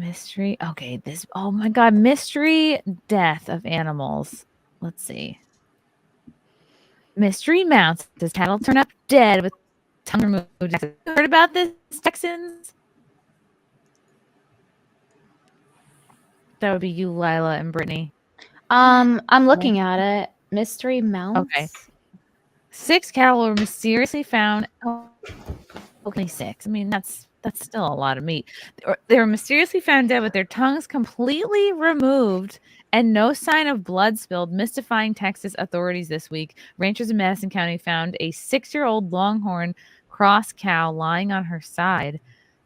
Mystery. Okay, this. Oh my god, mystery death of animals. Let's see. Mystery mounts as cattle turn up dead with tongue removed. Heard about this, Texans? That would be you, Lila, and Brittany. I'm looking at it. Mystery mounts. Okay. 6 cattle were mysteriously found. Oh, only 6. I mean, that's still a lot of meat. They were mysteriously found dead with their tongues completely removed and no sign of blood spilled, mystifying Texas authorities this week. Ranchers in Madison County found a 6-year-old longhorn cross cow lying on her side,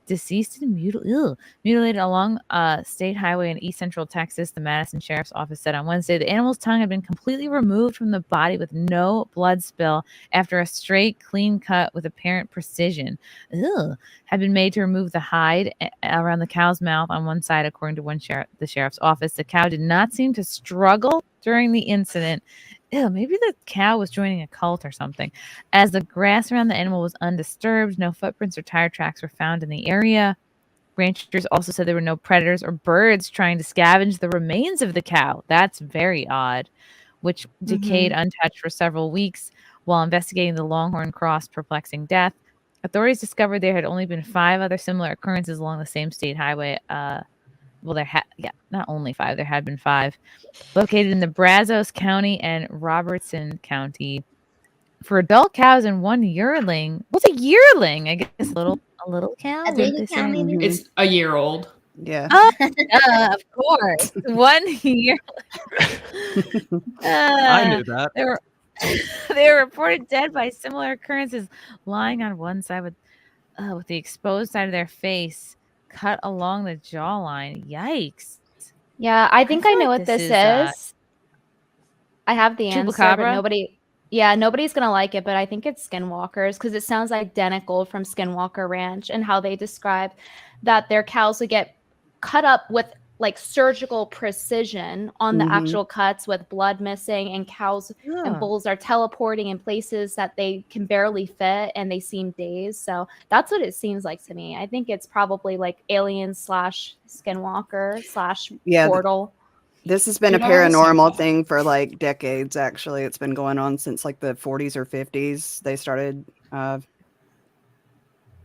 deceased and mutilated along a state highway in east central Texas. The Madison Sheriff's Office said on Wednesday the animal's tongue had been completely removed from the body with no blood spill after a straight, clean cut with apparent precision. Had been made to remove the hide around the cow's mouth on one side, according to the sheriff's office. The cow did not seem to struggle during the incident. Maybe the cow was joining a cult or something. As the grass around the animal was undisturbed, no footprints or tire tracks were found in the area. Ranchers also said there were no predators or birds trying to scavenge the remains of the cow. That's very odd, which decayed untouched for several weeks. While investigating the Longhorn Cross perplexing death, authorities discovered there had only been 5 other similar occurrences along the same state highway. Not only 5, there had been 5, located in the Brazos County and Robertson County. For adult cows and 1 yearling. What's a yearling? I guess a little cow. A baby cow, maybe? It's a year old. Yeah. Oh, of course. 1 year. I knew that. They were reported dead by similar occurrences, lying on one side with the exposed side of their face cut along the jawline. Yikes. Yeah, I think I know what this is. is. I have the answer, but nobody's gonna like it, but I think it's Skinwalkers because it sounds identical from Skinwalker Ranch and how they describe that their cows would get cut up with like surgical precision on the actual cuts with blood missing, and cows and bulls are teleporting in places that they can barely fit and they seem dazed. So that's what it seems like to me. I think it's probably like alien / Skinwalker / portal. This has been a paranormal thing for like decades, actually. It's been going on since like the 40s or 50s. They started I've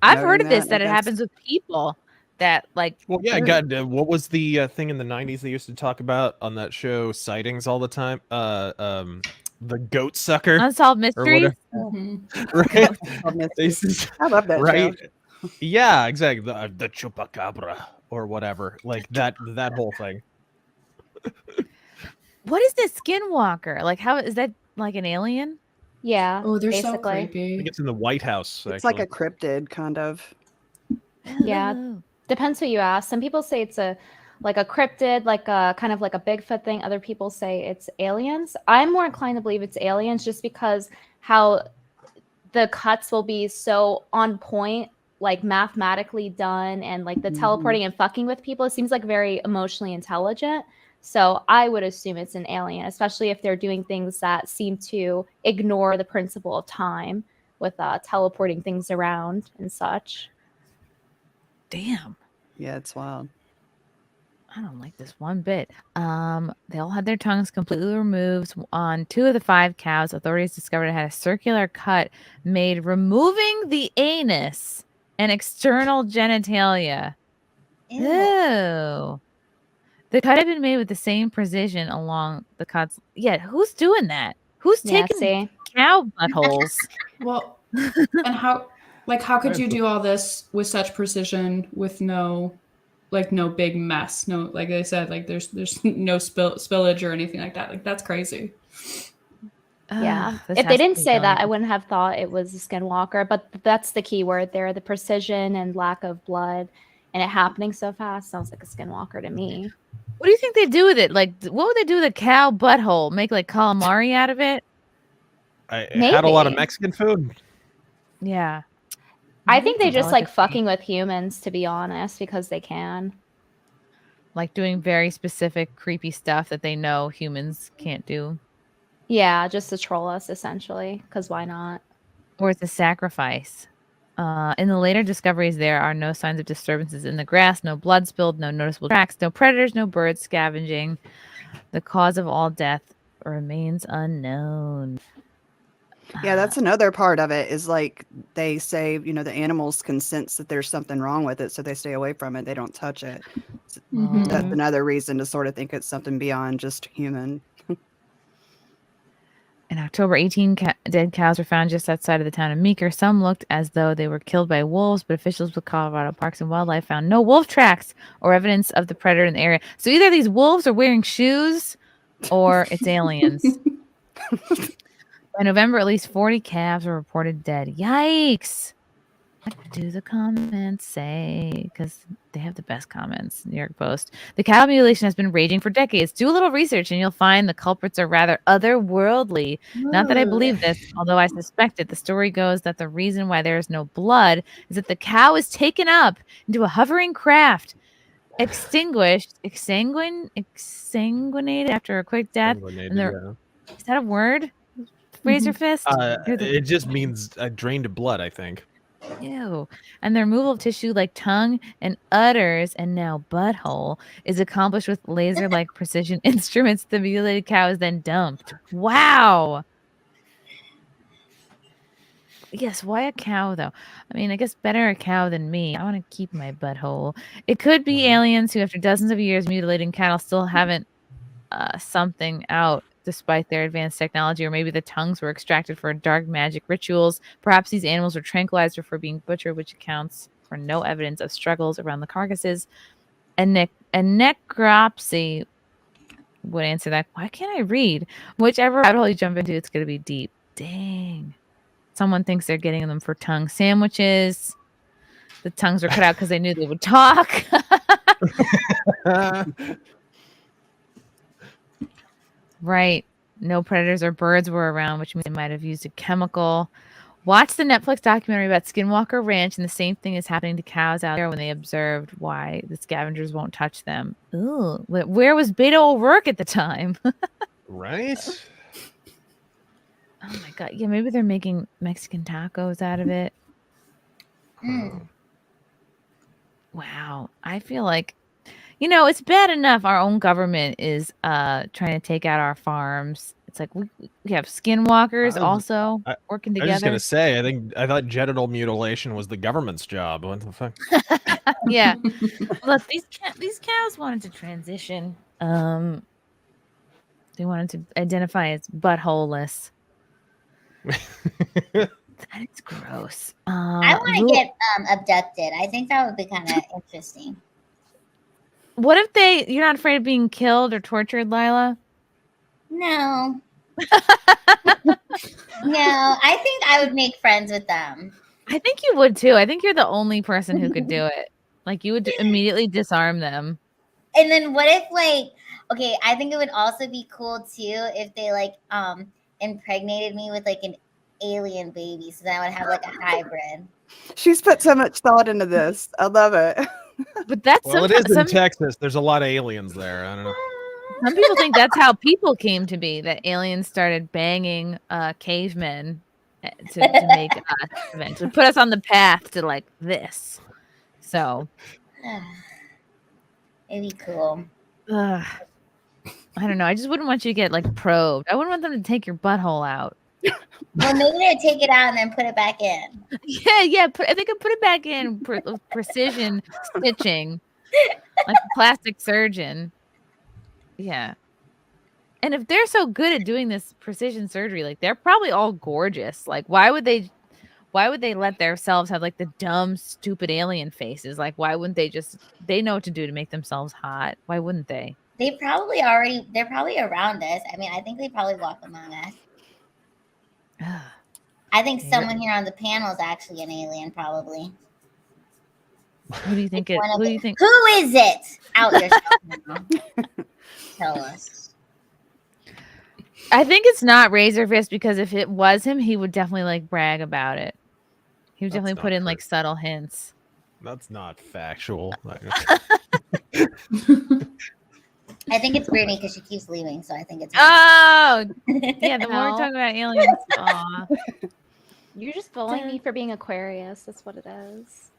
heard of this, that it happens with people. That like God, what was the thing in the 90s they used to talk about on that show Sightings all the time? The goat sucker, Unsolved Mysteries. Right? I love that show. Yeah, exactly. The chupacabra or whatever, like that whole thing. What is this Skinwalker? Like, how is that like an alien? Yeah. Oh, they're so creepy. I think it's in the White House. It's like a cryptid, kind of. Yeah. Depends who you ask. Some people say it's a cryptid, like a kind of like a Bigfoot thing. Other people say it's aliens. I'm more inclined to believe it's aliens just because how the cuts will be so on point, like mathematically done, and like the teleporting and fucking with people. It seems like very emotionally intelligent. So I would assume it's an alien, especially if they're doing things that seem to ignore the principle of time with teleporting things around and such. Damn. Yeah, it's wild. I don't like this one bit. They all had their tongues completely removed. On 2 of the 5 cows, authorities discovered it had a circular cut made removing the anus and external genitalia. Ew. The cut had been made with the same precision along the cuts. Yeah, who's doing that? Who's taking cow buttholes? Well, and how could you do all this with such precision with no big mess? No, like they said, like there's no spillage or anything like that. Like that's crazy. Yeah. If they didn't say that, I wouldn't have thought it was a Skinwalker, but that's the key word there. The precision and lack of blood and it happening so fast sounds like a Skinwalker to me. What do you think they do with it? Like, what would they do with a cow butthole? Make like calamari out of it? I had a lot of Mexican food. Yeah. I think they just like fucking with humans, to be honest, because they can. Like doing very specific creepy stuff that they know humans can't do. Yeah, just to troll us, essentially, because why not? Or it's a sacrifice. In the later discoveries, there are no signs of disturbances in the grass, no blood spilled, no noticeable tracks, no predators, no birds scavenging. The cause of all death remains unknown. Yeah, that's another part of it is like they say, the animals can sense that there's something wrong with it, so they stay away from it. They don't touch it. Mhm. That's another reason to sort of think it's something beyond just human. In October, 18 dead cows were found just outside of the town of Meeker. Some looked as though they were killed by wolves, but officials with Colorado Parks and Wildlife found no wolf tracks or evidence of the predator in the area. So either these wolves are wearing shoes or it's aliens. By November, at least 40 calves were reported dead. Yikes! What do the comments say? Because they have the best comments. New York Post. The cow mutilation has been raging for decades. Do a little research and you'll find the culprits are rather otherworldly. Not that I believe this, although I suspect it. The story goes that the reason why there is no blood is that the cow is taken up into a hovering craft, extinguinated after a quick death. And is that a word? Razorfist? It just means drained of blood, I think. Ew. And the removal of tissue like tongue and udders and now butthole is accomplished with laser-like precision instruments. The mutilated cow is then dumped. Wow. Yes, why a cow, though? I mean, I guess better a cow than me. I want to keep my butthole. It could be aliens who, after dozens of years mutilating cattle, still haven't something out despite their advanced technology, or maybe the tongues were extracted for dark magic rituals. Perhaps these animals were tranquilized before being butchered, which accounts for no evidence of struggles around the carcasses. And necropsy would answer that. Why can't I read? Whichever rabbit hole you jump into, it's going to be deep. Dang. Someone thinks they're getting them for tongue sandwiches. The tongues were cut out because they knew they would talk. Right. No predators or birds were around, which means they might have used a chemical. Watch the Netflix documentary about Skinwalker Ranch, and the same thing is happening to cows out there when they observed why the scavengers won't touch them. Ooh, where was Beto O'Rourke at the time? Right? Oh my god. Yeah, maybe they're making Mexican tacos out of it. Wow. I feel like, it's bad enough our own government is trying to take out our farms. It's like we have skinwalkers also working together. I was just gonna say, I thought genital mutilation was the government's job. What the fuck? Yeah. Look, these cows wanted to transition. They wanted to identify as buttholeless. That is gross. I want to get abducted. I think that would be kind of interesting. What if you're not afraid of being killed or tortured, Lila? No. No, I think I would make friends with them. I think you would too. I think you're the only person who could do it. Like you would immediately disarm them. And then what if okay, I think it would also be cool too if they impregnated me with an alien baby, so then I would have a hybrid. She's put so much thought into this. I love it. But that's it is in Texas. There's a lot of aliens there. I don't know. Some people think that's how people came to be. That aliens started banging cavemen to make us eventually put us on the path to this. So it'd be cool. I don't know. I just wouldn't want you to get probed. I wouldn't want them to take your butthole out. Well, maybe they take it out and then put it back in. Yeah. If they could put it back in precision stitching, like a plastic surgeon. Yeah. And if they're so good at doing this precision surgery, they're probably all gorgeous. Why would they let themselves have the dumb, stupid alien faces? Why wouldn't they know what to do to make themselves hot? Why wouldn't they? They're probably around us. I mean, I think they probably walk among us. I think someone here on the panel is actually an alien, probably. Who do you think it? Who do you think? Who is it? Out yourself now. Tell us. I think it's not Razorfist, because if it was him, he would definitely brag about it. He would definitely put in subtle hints. That's not factual. I think it's Brittany because she keeps leaving, so I think it's. Oh, yeah. The more we're talking about aliens, You're just bullying me for being Aquarius. That's what it is.